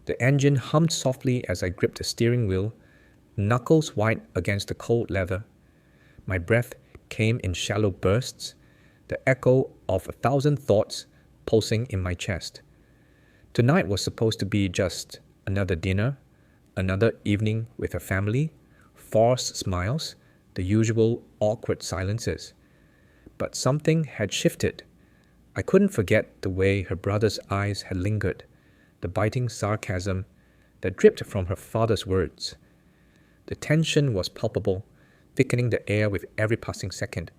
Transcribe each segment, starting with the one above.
The engine hummed softly as I gripped the steering wheel, knuckles white against the cold leather. My breath came in shallow bursts, the echo of 1,000 thoughts pulsing in my chest. Tonight was supposed to be just another dinner, another evening with her family, forced smiles, the usual awkward silences. But something had shifted. I couldn't forget the way her brother's eyes had lingered, the biting sarcasm that dripped from her father's words. The tension was palpable, thickening the air with every passing second.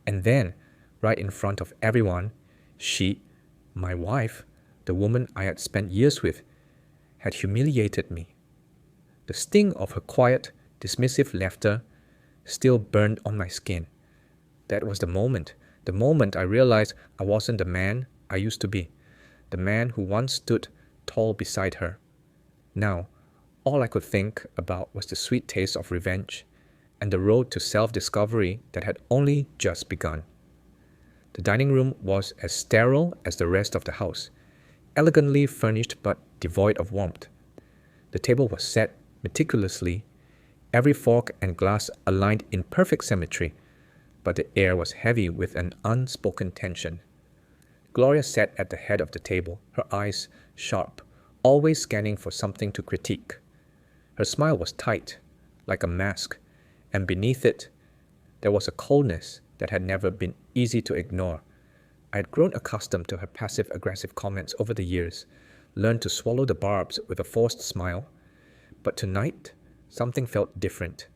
And then, right in front of everyone, she, my wife, the woman I had spent years with, had humiliated me. The sting of her quiet, dismissive laughter still burned on my skin. That was the moment I realized I wasn't the man I used to be, the man who once stood tall beside her. Now, all I could think about was the sweet taste of revenge and the road to self-discovery that had only just begun. The dining room was as sterile as the rest of the house, elegantly furnished but devoid of warmth. The table was set meticulously, every fork and glass aligned in perfect symmetry, but the air was heavy with an unspoken tension. Gloria sat at the head of the table, her eyes sharp, always scanning for something to critique. Her smile was tight, like a mask, and beneath it, there was a coldness that had never been easy to ignore. I had grown accustomed to her passive-aggressive comments over the years, learned to swallow the barbs with a forced smile, but tonight, something felt different.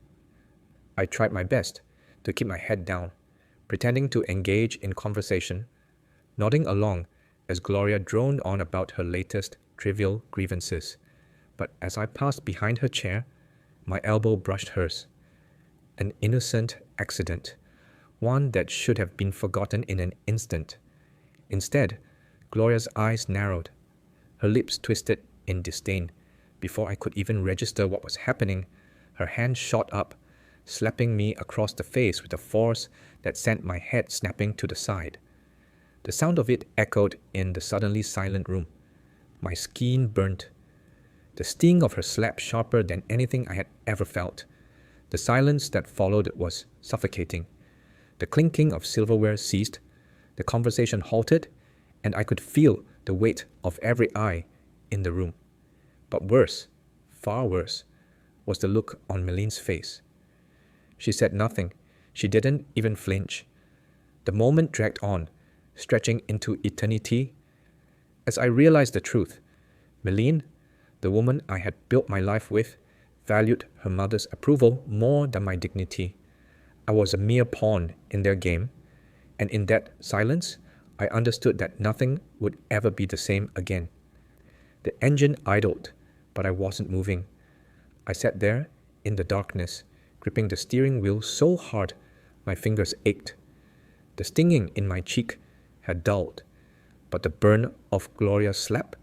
I tried my best to keep my head down, pretending to engage in conversation, nodding along as Gloria droned on about her latest trivial grievances. But as I passed behind her chair, my elbow brushed hers. An innocent accident, one that should have been forgotten in an instant. Instead, Gloria's eyes narrowed, her lips twisted in disdain. Before I could even register what was happening, her hand shot up, slapping me across the face with a force that sent my head snapping to the side. The sound of it echoed in the suddenly silent room. My skin burnt. The sting of her slap sharper than anything I had ever felt. The silence that followed was suffocating. The clinking of silverware ceased, the conversation halted, and I could feel the weight of every eye in the room. But worse, far worse, was the look on Meline's face. She said nothing. She didn't even flinch. The moment dragged on, stretching into eternity. As I realized the truth, Meline, the woman I had built my life with, valued her mother's approval more than my dignity. I was a mere pawn in their game, and in that silence, I understood that nothing would ever be the same again. The engine idled, but I wasn't moving. I sat there in the darkness, gripping the steering wheel so hard my fingers ached. The stinging in my cheek had dulled, but the burn of Gloria's slap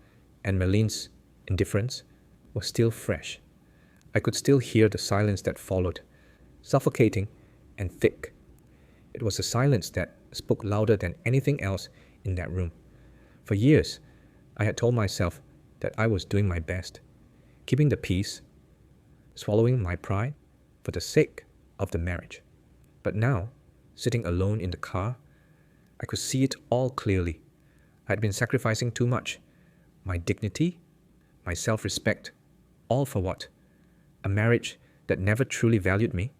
and Meline's indifference was still fresh. I could still hear the silence that followed, suffocating and thick. It was a silence that spoke louder than anything else in that room. For years, I had told myself that I was doing my best, keeping the peace, swallowing my pride for the sake of the marriage. But now, sitting alone in the car, I could see it all clearly. I had been sacrificing too much. My dignity, my self-respect, all for what? A marriage that never truly valued me?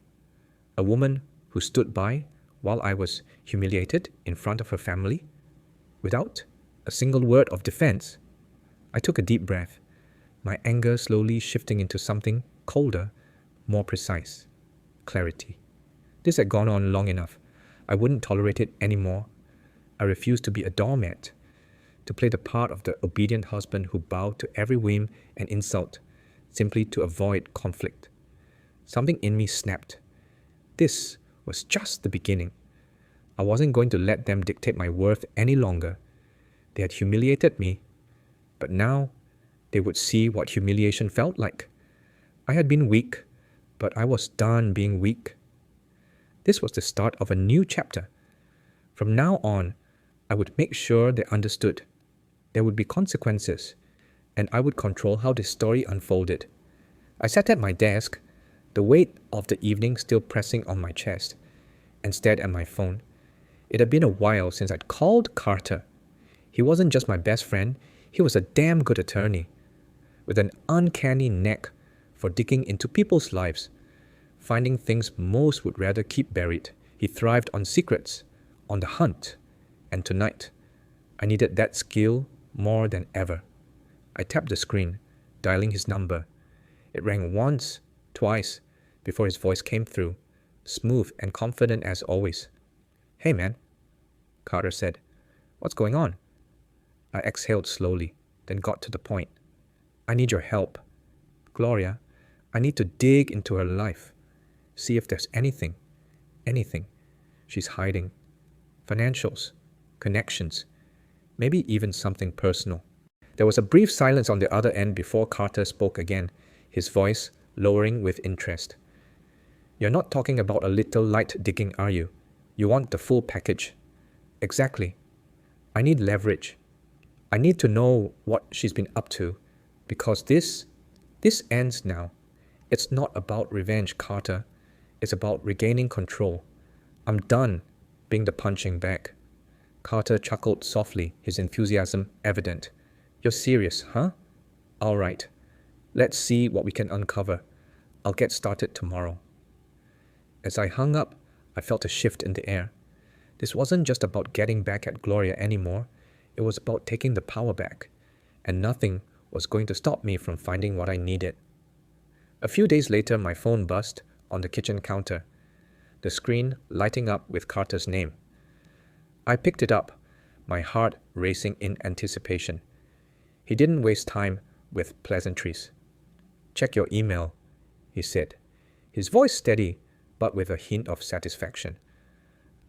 A woman who stood by while I was humiliated in front of her family? Without a single word of defense? I took a deep breath, my anger slowly shifting into something colder, more precise. Clarity. This had gone on long enough. I wouldn't tolerate it anymore. I refused to be a doormat, to play the part of the obedient husband who bowed to every whim and insult, simply to avoid conflict. Something in me snapped. This was just the beginning. I wasn't going to let them dictate my worth any longer. They had humiliated me, but now they would see what humiliation felt like. I had been weak, but I was done being weak. This was the start of a new chapter. From now on, I would make sure they understood. There would be consequences. and I would control how this story unfolded. I sat at my desk, the weight of the evening still pressing on my chest, and stared at my phone. It had been a while since I'd called Carter. He wasn't just my best friend, he was a damn good attorney, with an uncanny knack for digging into people's lives, finding things most would rather keep buried. He thrived on secrets, on the hunt, and tonight, I needed that skill more than ever. I tapped the screen, dialing his number. It rang once, twice, before his voice came through, smooth and confident as always. "Hey, man," Carter said. "What's going on?" I exhaled slowly, then got to the point. "I need your help. Gloria, I need to dig into her life, see if there's anything she's hiding. Financials, connections, maybe even something personal." There was a brief silence on the other end before Carter spoke again, his voice lowering with interest. "You're not talking about a little light digging, are you? You want the full package." "Exactly. I need leverage. I need to know what she's been up to, because this ends now. It's not about revenge, Carter. It's about regaining control. I'm done being the punching bag." Carter chuckled softly, his enthusiasm evident. "You're serious, huh? All right. Let's see what we can uncover. I'll get started tomorrow." As I hung up, I felt a shift in the air. This wasn't just about getting back at Gloria anymore. It was about taking the power back, and nothing was going to stop me from finding what I needed. A few days later, my phone buzzed on the kitchen counter, the screen lighting up with Carter's name. I picked it up, my heart racing in anticipation. He didn't waste time with pleasantries. "Check your email," he said, his voice steady but with a hint of satisfaction.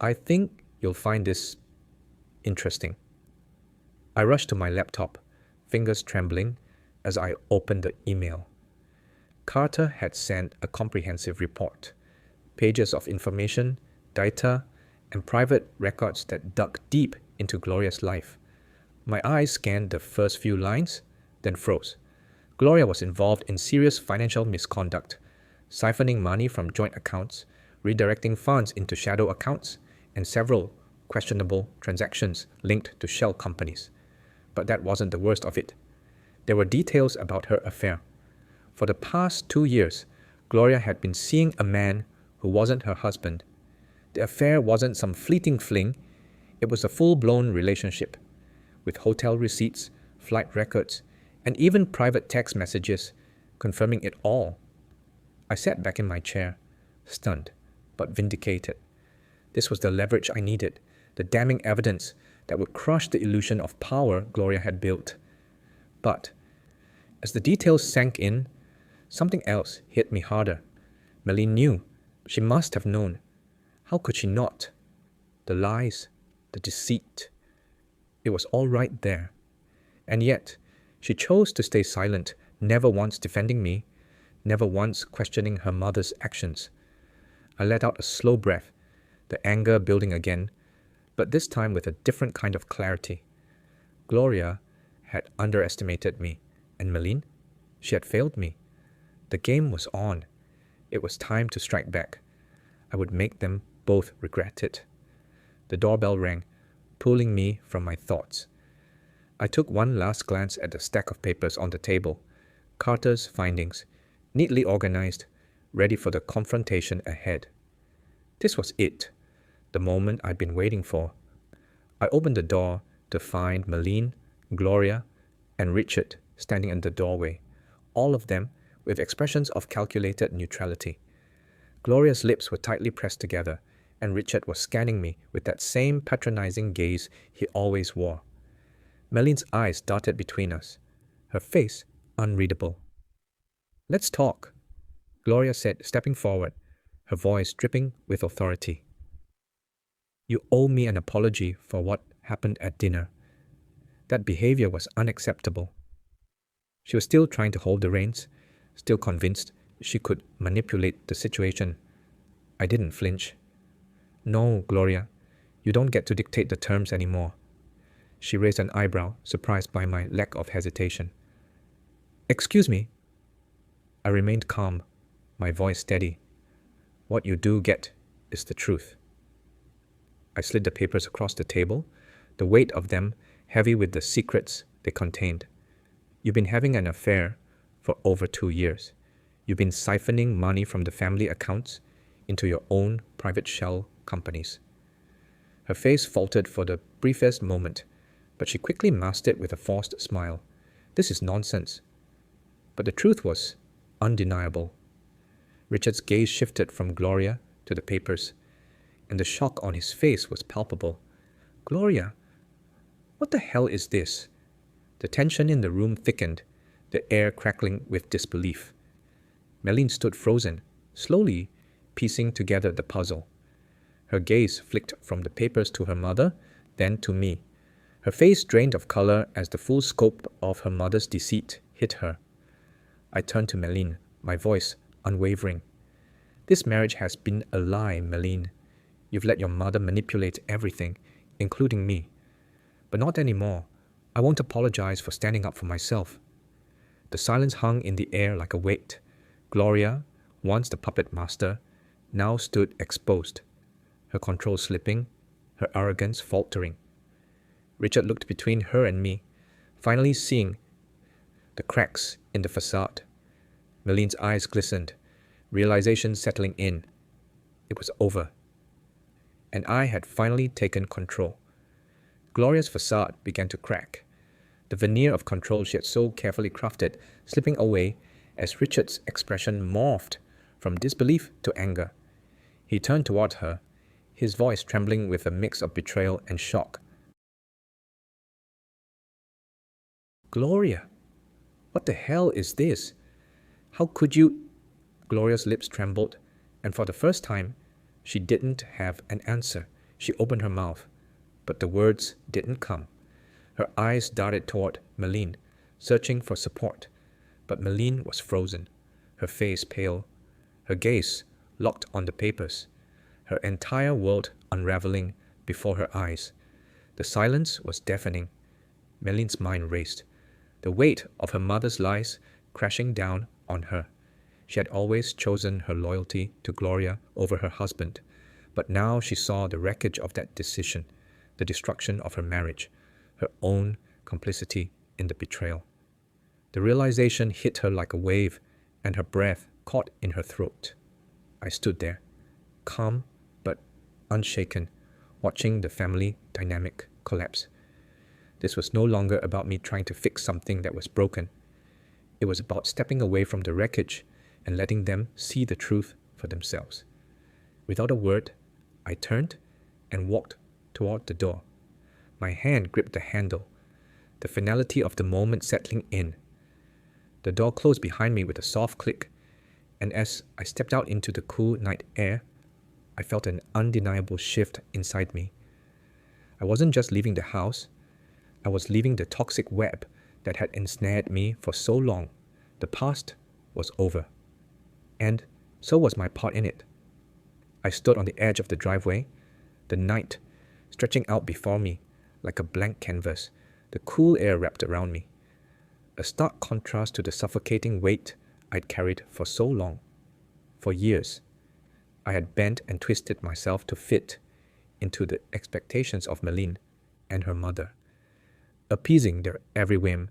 "I think you'll find this interesting." I rushed to my laptop, fingers trembling as I opened the email. Carter had sent a comprehensive report, pages of information, data, and private records that dug deep into Gloria's life. My eyes scanned the first few lines, then froze. Gloria was involved in serious financial misconduct, siphoning money from joint accounts, redirecting funds into shadow accounts, and several questionable transactions linked to shell companies. But that wasn't the worst of it. There were details about her affair. For the past 2 years, Gloria had been seeing a man who wasn't her husband. The affair wasn't some fleeting fling, it was a full-blown relationship, with hotel receipts, flight records, and even private text messages confirming it all. I sat back in my chair, stunned, but vindicated. This was the leverage I needed, the damning evidence that would crush the illusion of power Gloria had built. But as the details sank in, something else hit me harder. Meline knew. She must have known. How could she not? The lies, the deceit. It was all right there. And yet, she chose to stay silent, never once defending me, never once questioning her mother's actions. I let out a slow breath, the anger building again, but this time with a different kind of clarity. Gloria had underestimated me, and Meline, she had failed me. The game was on. It was time to strike back. I would make them both regret it. The doorbell rang, pulling me from my thoughts. I took one last glance at the stack of papers on the table, Carter's findings, neatly organized, ready for the confrontation ahead. This was it, the moment I'd been waiting for. I opened the door to find Meline, Gloria, and Richard standing in the doorway, all of them with expressions of calculated neutrality. Gloria's lips were tightly pressed together, and Richard was scanning me with that same patronizing gaze he always wore. Meline's eyes darted between us, her face unreadable. "Let's talk," Gloria said, stepping forward, her voice dripping with authority. "You owe me an apology for what happened at dinner. That behavior was unacceptable." She was still trying to hold the reins, still convinced she could manipulate the situation. I didn't flinch. "No, Gloria, you don't get to dictate the terms anymore." She raised an eyebrow, surprised by my lack of hesitation. Excuse me. I remained calm, my voice steady. What you do get is the truth. I slid the papers across the table, the weight of them heavy with the secrets they contained. You've been having an affair for over 2 years. You've been siphoning money from the family accounts into your own private shell companies. Her face faltered for the briefest moment, but she quickly masked it with a forced smile. This is nonsense. But the truth was undeniable. Richard's gaze shifted from Gloria to the papers, and the shock on his face was palpable. Gloria, what the hell is this? The tension in the room thickened, the air crackling with disbelief. Meline stood frozen, slowly piecing together the puzzle. Her gaze flicked from the papers to her mother, then to me. Her face drained of color as the full scope of her mother's deceit hit her. I turned to Meline, my voice unwavering. This marriage has been a lie, Meline. You've let your mother manipulate everything, including me. But not anymore. I won't apologize for standing up for myself. The silence hung in the air like a weight. Gloria, once the puppet master, now stood exposed, her control slipping, her arrogance faltering. Richard looked between her and me, finally seeing the cracks in the facade. Meline's eyes glistened, realization settling in. It was over. And I had finally taken control. Gloria's facade began to crack, the veneer of control she had so carefully crafted slipping away as Richard's expression morphed from disbelief to anger. He turned toward her, his voice trembling with a mix of betrayal and shock. Gloria, what the hell is this? How could you? Gloria's lips trembled, and for the first time, she didn't have an answer. She opened her mouth, but the words didn't come. Her eyes darted toward Meline, searching for support, but Meline was frozen, her face pale, her gaze locked on the papers, her entire world unraveling before her eyes. The silence was deafening. Meline's mind raced, the weight of her mother's lies crashing down on her. She had always chosen her loyalty to Gloria over her husband, but now she saw the wreckage of that decision, the destruction of her marriage, her own complicity in the betrayal. The realization hit her like a wave, and her breath caught in her throat. I stood there, calm but unshaken, watching the family dynamic collapse. This was no longer about me trying to fix something that was broken. It was about stepping away from the wreckage and letting them see the truth for themselves. Without a word, I turned and walked toward the door. My hand gripped the handle, the finality of the moment settling in. The door closed behind me with a soft click, and as I stepped out into the cool night air, I felt an undeniable shift inside me. I wasn't just leaving the house, I was leaving the toxic web that had ensnared me for so long. The past was over, and so was my part in it. I stood on the edge of the driveway, the night stretching out before me like a blank canvas, the cool air wrapped around me, a stark contrast to the suffocating weight I'd carried for so long. For years, I had bent and twisted myself to fit into the expectations of Meline and her mother, appeasing their every whim,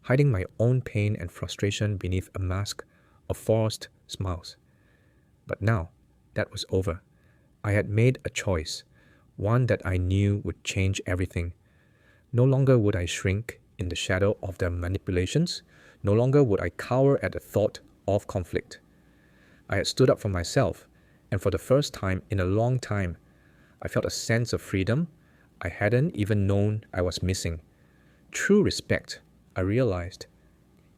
hiding my own pain and frustration beneath a mask of forced smiles. But now, that was over. I had made a choice, one that I knew would change everything. No longer would I shrink in the shadow of their manipulations. No longer would I cower at the thought of conflict. I had stood up for myself, and for the first time in a long time, I felt a sense of freedom I hadn't even known I was missing. True respect, I realized,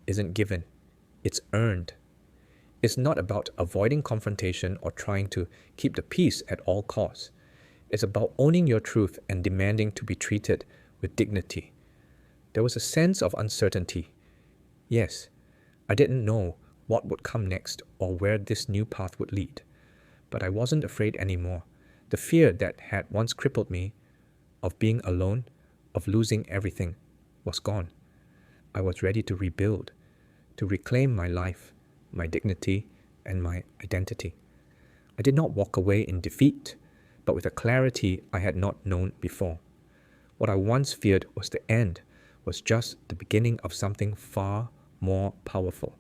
isn't given, it's earned. It's not about avoiding confrontation or trying to keep the peace at all costs. It's about owning your truth and demanding to be treated with dignity. There was a sense of uncertainty. Yes, I didn't know what would come next or where this new path would lead. But I wasn't afraid anymore. The fear that had once crippled me, of being alone, of losing everything, was gone. I was ready to rebuild, to reclaim my life, my dignity, and my identity. I did not walk away in defeat, but with a clarity I had not known before. What I once feared was the end was just the beginning of something far more powerful.